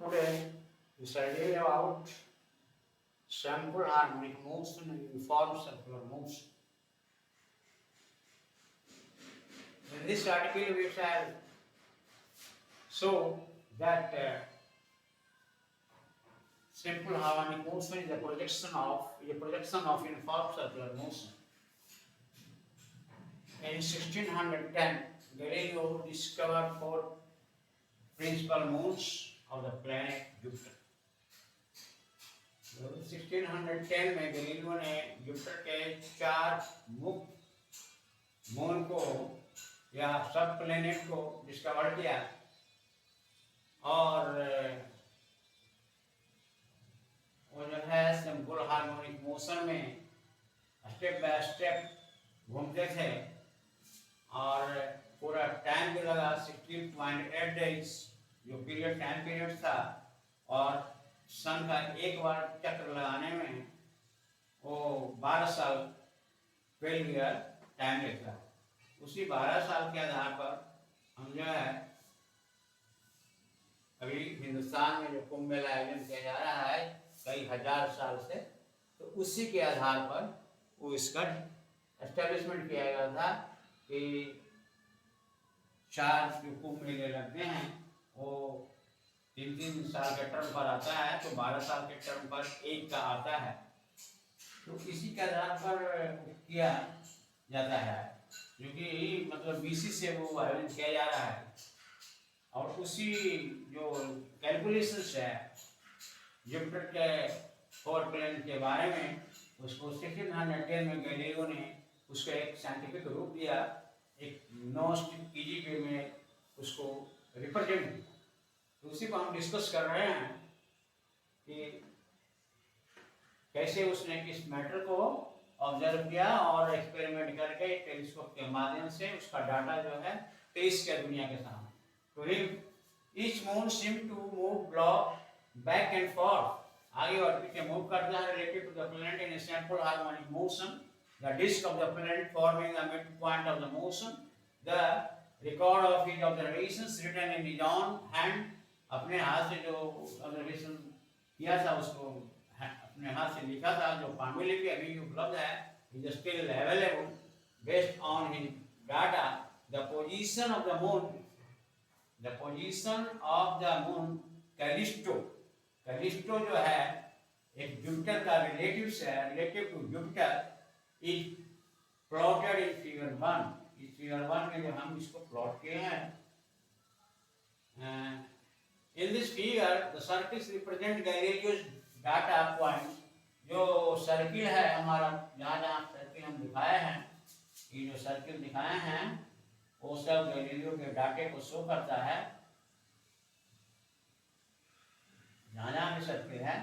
Today we study about sample harmonic motion and uniform circular motion. In this article we shall show that simple harmonic motion is a projection of uniform circular motion. In 1610, Galileo discovered four principal moons of the planet Jupiter. 1610 में Galileo ने Jupiter के चार मुख्य moon को या सब planet को discover किया और वो जो है सिंपल हार्मोनिक मोशन में स्टेप बाय स्टेप घूमते थे और पूरा टाइम भी लगा 16.8 डेज जो टाइम पीरियड था और सन का एक बार चक्र लगाने में वो 12 साल 12 ईयर टाइम लेता है। उसी 12 साल के आधार पर हम जो है अभी हिंदुस्तान में जो कुंभ मेला आयोजन किया जा रहा है कई हजार साल से, तो उसी के आधार पर वो इसका एस्टेब्लिशमेंट किया गया था कि 4 जो कुंभ मेले लगते हैं वो 3-3 साल के टर्म पर आता है, तो 12 साल के टर्म पर एक का आता है, तो इसी के आधार पर किया जाता है क्योंकि मतलब बीसी से वो आयोजन किया जा रहा है और उसी जो कैलकुलेशंस है जुपिटर के फोर प्लेनेट के बारे में उसको 1610 में गैलीलियो ने उसको एक साइंटिफिक रूप दिया, एक इजी वे में उसको रिप्रेजेंट किया। तो उसी को हम डिस्कस कर रहे हैं कि कैसे उसने किस मैटर को ऑब्जर्व किया और एक्सपेरिमेंट करके टेलीस्कोप के माध्यम से उसका डाटा जो है पेश किया दुनिया के सामने। तो him each moon seem to move block back and forth, आगे और पीछे मूव करता है related to the planet in simple harmonic motion, the disc of the planet forming the mid point of the motion, the record of his observations written in his own hand, अपने हाथ से जो observation किया था उसको अपने हाथ से लिखा था, जो पांडुलिपि अभी उपलब्ध है is still available based on his data, the position of the moon, the position of the moon Callisto, Callisto जो है एक जुपिटर का relative to Jupiter is plotted in figure 1, इस फिगर 1 में जो हम इसको प्लॉट किए हैं in this figure the circles represent Galileo's data points, जो सर्किल है हमारा जहाँ सर्किल हम दिखाए हैं, ये जो सर्किल दिखाए हैं वो सब गैलीलियो के डाटे को शो करता है, जहाँ भी सर्किल है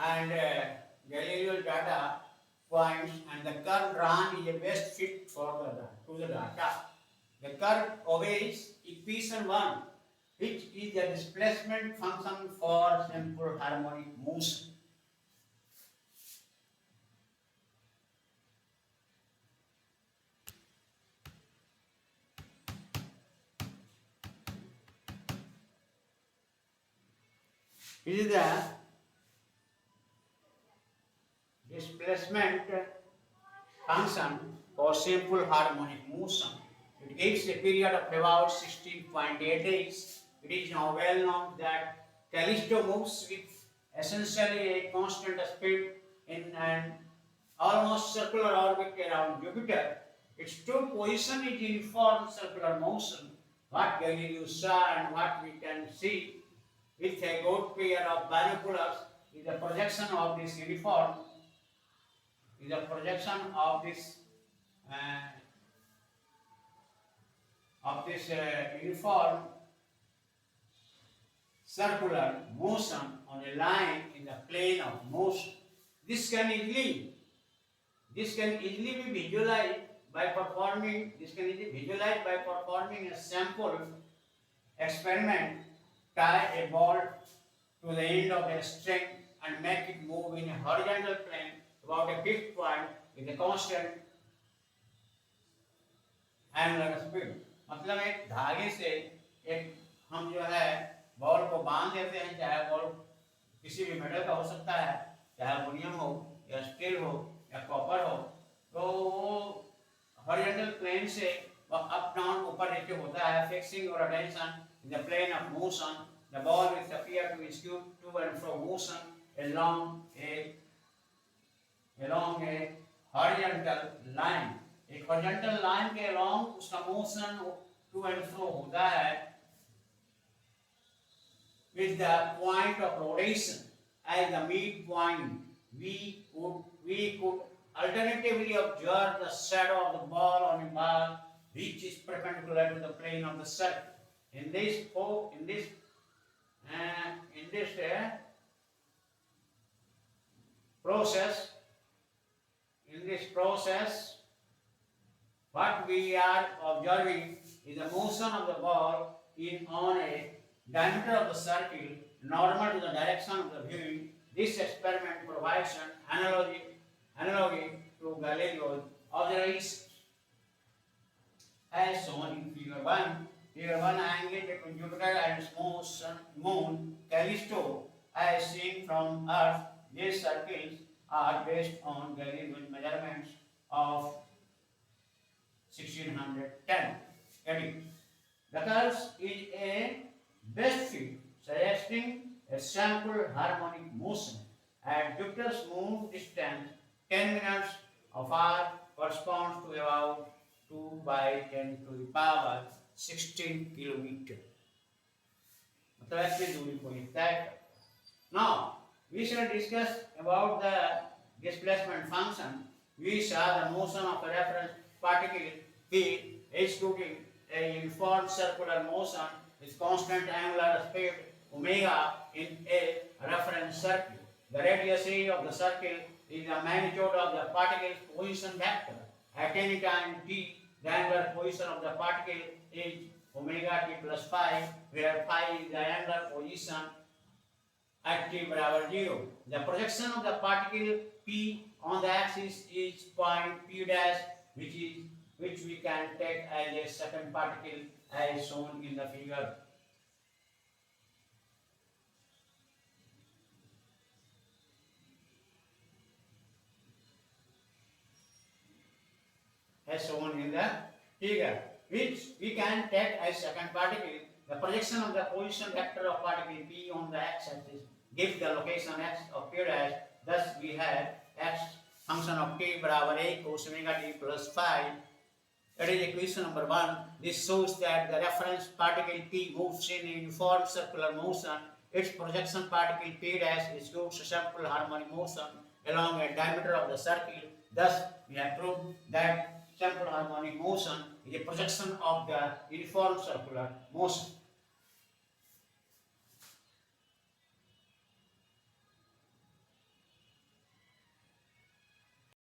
and Galileo's data points and the curve drawn is the best fit for the data. The curve obeys equation 1, which is the displacement function for simple harmonic motion. This is the displacement function for simple harmonic motion. It gives a period of about 16.8 days. It is now well known that Callisto moves with essentially a constant speed in an almost circular orbit around Jupiter. Its true position is uniform circular motion. What Galileo saw and what we can see with a good pair of binoculars is a projection of this uniform uniform circular motion on a line in the plane of motion. This can easily be visualized by performing a sample experiment. Tie a ball to the end of the string and make it move in a horizontal plane about a fixed point with a constant angular speed. मतलब एक धागे से एक हम जो है ball को बांध देते हैं, चाहे बॉल किसी भी मेटल का हो सकता है, चाहे एल्युमिनियम हो या स्टील हो या कॉपर हो, तो वो हॉरिजॉन्टल प्लेन से अप डाउन ऊपर नीचे होता है, fixing your attention in the plane of motion. The ball will appear to execute to and fro motion along a horizontal line. एक horizontal line के along उसका motion to and fro होता है with the point of rotation as the midpoint. We could alternatively observe the shadow of the ball on a bar which is perpendicular to the plane of the circle. In this process, what we are observing is the motion of the ball on a diameter of the circle normal to the direction of the viewing. This experiment provides an analogy to Galileo's observations as shown in Figure 1. Figure 1 angle between Jupiter and its moon Callisto as seen from Earth. These circles are based on Galileo's measurements of 1610 AD. The curve is a best fit, suggesting a sample harmonic motion. At Jupiter's moon distance, 10 minutes of hour corresponds to about 2 by 10 to the power 16 kilometers. मतलब ऐसी दूरी को लिखता है. Now we shall discuss about the displacement function. We saw the motion of a reference particle P executing a uniform circular motion with constant angular speed omega in a reference circle. The radius of the circle is the magnitude of the particle's position vector. At any time t, the angular position of the particle is omega t plus phi, where phi is the angular position at t बराबर 0. The projection of the particle p on the axis is point p dash, which we can take as a second particle as shown in the figure. As shown in the figure, which we can take as second particle. The projection of the position vector of particle p on the x-axis gives the location x of p dash. Thus we have x function of t बराबर 1 cos omega t plus phi. That is equation number 1. This shows that the reference particle p moves in a uniform circular motion. Its projection particle p dash executes a simple harmonic motion along a diameter of the circle. Thus we have proved that simple harmonic motion is a projection of the uniform circular motion.